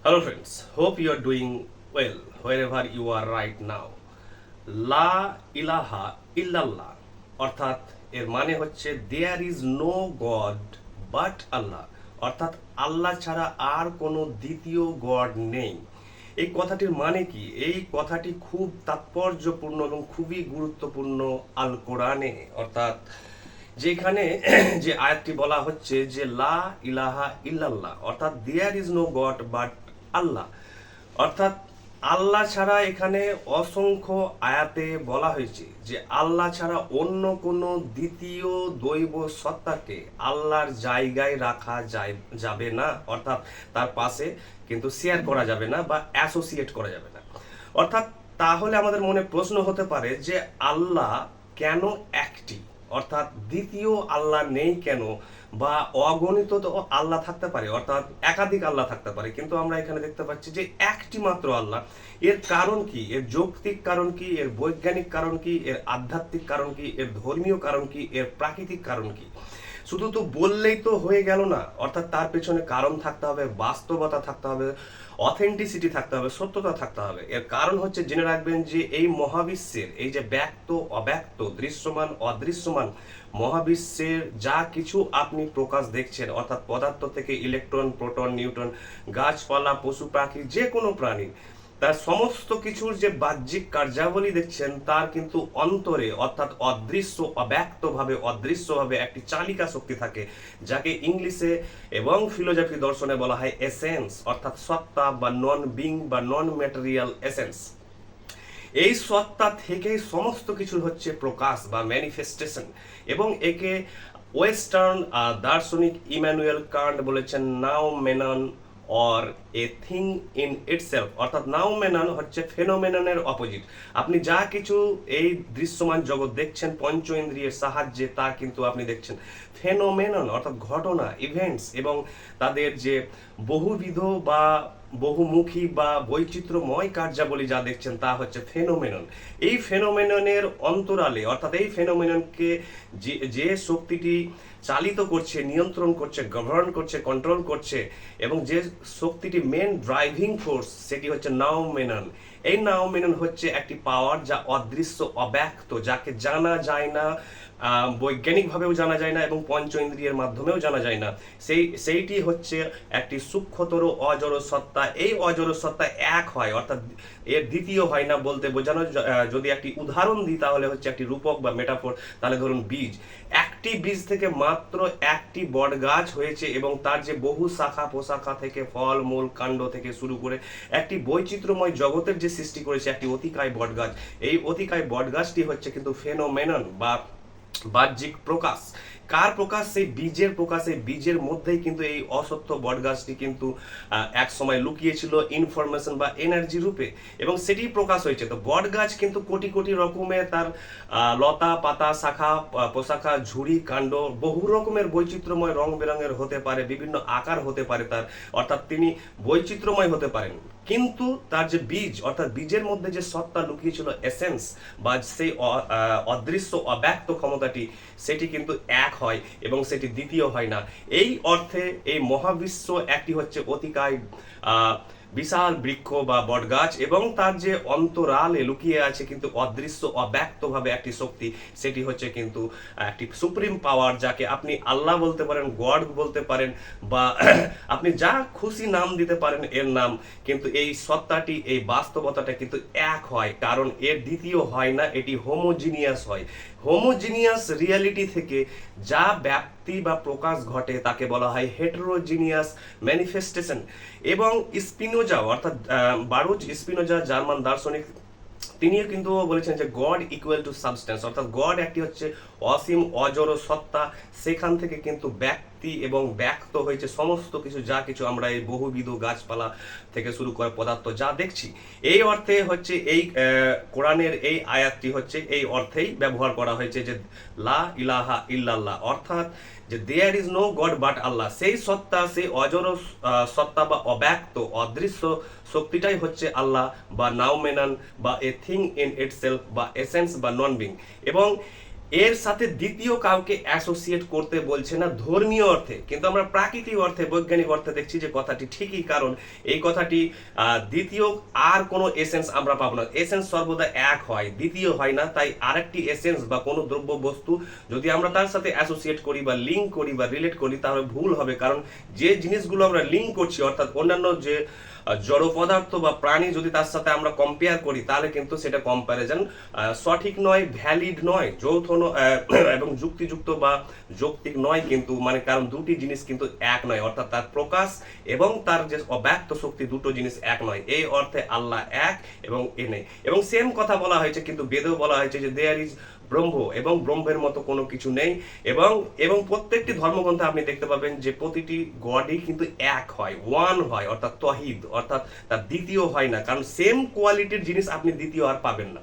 Hello friends, hope you are doing well wherever you are right now. লা ইলাহা ইল্লাল্লাহ অর্থাৎ এর মানে হচ্ছে there is no god but Allah, অর্থাৎ আল্লাহ ছাড়া আর কোনো দ্বিতীয় গড নেই। এই কথাটির মানে কি? এই কথাটি খুব তাৎপর্যপূর্ণ এবং খুবই গুরুত্বপূর্ণ আল কোরআনে, অর্থাৎ যেখানে যে আয়াতটি বলা হচ্ছে যে লা ইলাহা ইল্লাল্লাহ, অর্থাৎ there is no god but Allah, অর্থাৎ আল্লাহ ছাড়া এখানে অসংখ্য আয়াতে বলা হয়েছে যে আল্লাহ ছাড়া অন্য কোনো দ্বিতীয় দৈব সত্তাকে আল্লাহর জায়গায় রাখা যাবে না, অর্থাৎ তার পাশে কিন্তু শেয়ার করা যাবে না বা অ্যাসোসিয়েট করা যাবে না। অর্থাৎ তাহলে আমাদের মনে প্রশ্ন হতে পারে যে আল্লাহ কেন একটি, অর্থাৎ দ্বিতীয় আল্লাহ নেই কেন, বা অগণিত তো আল্লাহ থাকতে পারে, অর্থাৎ একাধিক আল্লাহ থাকতে পারে, কিন্তু আমরা এখানে দেখতে পাচ্ছি যে একটি মাত্র আল্লাহ। এর কারণ কি? এর যৌক্তিক কারণ কি? এর বৈজ্ঞানিক কারণ কি? এর আধ্যাত্মিক কারণ কি? এর ধর্মীয় কারণ কি? এর প্রাকৃতিক কারণ কি? শুধু তো বললেই তো হয়ে গেল না, অর্থাৎ তার পেছনে কারণ থাকতে হবে, বাস্তবতা থাকতে হবে, অথেন্টিসিটি থাকতে হবে, সত্যতা থাকতে হবে। এর কারণ হচ্ছে জেনে রাখবেন যে এই মহাবিশ্বের এই যে ব্যক্ত অব্যক্ত, দৃশ্যমান অদৃশ্যমান মহাবিশ্বের যা কিছু আপনি প্রকাশ দেখছেন, অর্থাৎ পদার্থ থেকে ইলেকট্রন, প্রোটন, নিউট্রন, গাছপালা, পশু পাখি, যে কোনো প্রাণী, তার সমস্ত কিছুর যে বাহ্যিক কার্যাবলী দেখছেন তার কিন্তু অন্তরে, অর্থাৎ অদৃশ্যভাবে একটি চালিকা শক্তি থাকে, যাকে ইংলিশে এবং ফিলোসফি দর্শনে বলা হয় এসেন্স, অর্থাৎ সত্তা বা নন বিং বা নন ম্যাটেরিয়াল এসেন্স। এই সত্তা থেকেই সমস্ত কিছু হচ্ছে প্রকাশ বা ম্যানিফেস্টেশন, এবং একে ওয়েস্টার্ন দার্শনিক ইমানুয়েল কান্ট বলেছেন noumenon or a thing in itself, অর্থাৎ নাউমেনন হচ্ছে ফেনোমেননের অপোজিট। আপনি যা কিছু এই দৃশ্যমান জগৎ দেখছেন পঞ্চ ইন্দ্রিয়ের সাহায্যে, তা কিন্তু আপনি দেখছেন ফেনোমেনন, অর্থাৎ ঘটনা, ইভেন্টস, এবং তাদের যে বহুবিধ বা বহুমুখী বা বৈচিত্র্যময় কার্যাবলী যা দেখছেন তা হচ্ছে ফেনোমেনন। এই ফেনোমেননের অন্তরালে, অর্থাৎ এই ফেনোমেননকে যে শক্তিটি চালিত করছে, নিয়ন্ত্রণ করছে, গভর্ন করছে, কন্ট্রোল করছে, এবং যে শক্তিটি মেন ড্রাইভিং ফোর্স, সেটি হচ্ছে নাউমেনন। এই নাউমেনন হচ্ছে একটি পাওয়ার যা অদৃশ্য, অব্যক্ত, যাকে জানা যায় না, বৈজ্ঞানিকভাবেও জানা যায় না, এবং পঞ্চ ইন্দ্রিয়ের মাধ্যমেও জানা যায় না। সেইটি হচ্ছে একটি সূক্ষ্মতর অজড় সত্তা। এই অজড় সত্তা এক হয়, অর্থাৎ এর দ্বিতীয় হয় না বলতে বোঝানো, যদি একটি উদাহরণ দিই তাহলে হচ্ছে একটি রূপক বা মেটাফোর। তাহলে ধরুন বীজ, একটি বীজ থেকে মাত্র একটি বট গাছ হয়েছে, এবং তার যে বহু শাখা প্রশাখা থেকে ফল মূল কাণ্ড থেকে শুরু করে একটি বৈচিত্র্যময় জগতের যে সৃষ্টি করেছে একটি অতিকায় বট গাছ। এই অতিকায় বট গাছটি হচ্ছে কিন্তু ফেনোমেনন বা বাহ্যিক প্রকাশ। কার প্রকাশ? সেই বীজের প্রকাশ। এই বীজের মধ্যেই কিন্তু এই অসত্য বটগাছটি কিন্তু এক সময় লুকিয়েছিল ইনফরমেশন বা এনার্জি রূপে, এবং সেটি প্রকাশ হয়েছে। তো বটগাছ কিন্তু কোটি কোটি রকমের তার লতা পাতা, শাখা প্রশাখা, ঝুড়ি, কাণ্ড, বহু রকমের বৈচিত্র্যময় রং বেরঙের হতে পারে, বিভিন্ন আকার হতে পারে তার, অর্থাৎ তিনি বৈচিত্র্যময় হতে পারেন। কিন্তু তার যে বীজ, অর্থাৎ বীজের মধ্যে যে সত্তা লুকিয়েছিল, এসেন্স বা সেই অদৃশ্য অব্যক্ত ক্ষমতাটি, সেটি কিন্তু এক হয় এবং সেটি দ্বিতীয় হয় না। এই অর্থে এই মহাবিশ্ব একটি হচ্ছে অতিকায় বিশাল বৃক্ষ বা বটগাছ, এবং তার যে অন্তরালে লুকিয়ে আছে কিন্তু অদৃশ্য অব্যক্তভাবে একটি শক্তি, সেটি হচ্ছে কিন্তু একটি সুপ্রিম পাওয়ার, যাকে আপনি আল্লাহ বলতে পারেন, গড বলতে পারেন, বা আপনি যা খুশি নাম দিতে পারেন এর নাম, কিন্তু এই সত্তাটি, এই বাস্তবতাটা কিন্তু এক হয়, কারণ এর দ্বিতীয় হয় না, এটি হোমোজিনিয়াস হয়। হোমোজিনিয়াস রিয়ালিটি থেকে যা ব্যাপ্তি বা প্রকাশ ঘটে তাকে বলা হয় হেটেরোজিনিয়াস ম্যানিফেস্টেশন। এবং স্পিনোজা, অর্থাৎ বারুচ স্পিনোজা, জার্মান দার্শনিক, তিনিও কিন্তু বলেছেন যে গড ইকুয়াল টু সাবস্টেন্স, অর্থাৎ গড একটি হচ্ছে অসীম অজড় সত্তা, সেখান থেকে কিন্তু ব্যক্তি এবং ব্যক্ত হয়েছে সমস্ত কিছু, যা কিছু আমরা এই বহুবিধ গাছপালা থেকে শুরু করে পদার্থ যা দেখছি। এই অর্থে হচ্ছে এই কোরআনের এই আয়াতটি হচ্ছে এই অর্থেই ব্যবহার করা হয়েছে যে লা ইলাহা ইল্লাল্লাহ, অর্থাৎ যে there is no god but Allah. সেই সত্তা, সেই অজড় সত্তা বা অব্যক্ত অদৃশ্য শক্তিটাই হচ্ছে আল্লাহ বা নাউমেনান বা এ থিং ইন ইটসেলফ বা এসেন্স বা নন বিং। এবং এর সাথে দ্বিতীয় কাউকে অ্যাসোসিয়েট করতে বলছে না ধর্মীয় অর্থে, কিন্তু আমরা প্রাকৃতিক অর্থে, বৈজ্ঞানিক অর্থে দেখছি যে কথাটি ঠিকই, কারণ এই কথাটি দ্বিতীয় আর কোনো এসেন্স আমরা পাবো না। এসেন্স সর্বদা এক হয়, দ্বিতীয় হয় না। তাই আরেকটি এসেন্স বা কোনো দ্রব্য বস্তু যদি আমরা তার সাথে অ্যাসোসিয়েট করি বা লিঙ্ক করি বা রিলেট করি, তাহলে ভুল হবে। কারণ যে জিনিসগুলো আমরা লিঙ্ক করছি, অর্থাৎ অন্যান্য যে জড় পদার্থ বা প্রাণী যদি তার সাথে আমরা কম্পেয়ার করি, তাহলে কিন্তু সেটা কম্প্যারিজন সঠিক নয়, ভ্যালিড নয়, এবং যুক্তিযুক্ত বা যৌক্তিক নয় কিন্তু, মানে কারণ দুটি জিনিস কিন্তু এক নয়, অর্থাৎ তার প্রকাশ এবং তার যে অব্যক্ত শক্তি, দুটো জিনিস এক নয়। এই অর্থে আল্লাহ এক এবং এ নেই। এবং সেম কথা বলা হয়েছে কিন্তু বেদেও বলা হয়েছে যে দেয়ার ইজ ব্রহ্ম, এবং ব্রহ্মের মতো কোনো কিছু নেই। এবং এবং প্রত্যেকটি ধর্মগ্রন্থে আপনি দেখতে পাবেন যে প্রতিটি গডই কিন্তু এক হয়, ওয়ান হয়, অর্থাৎ তহিদ, অর্থাৎ তার দ্বিতীয় হয় না, কারণ সেম কোয়ালিটির জিনিস আপনি দ্বিতীয় আর পাবেন না।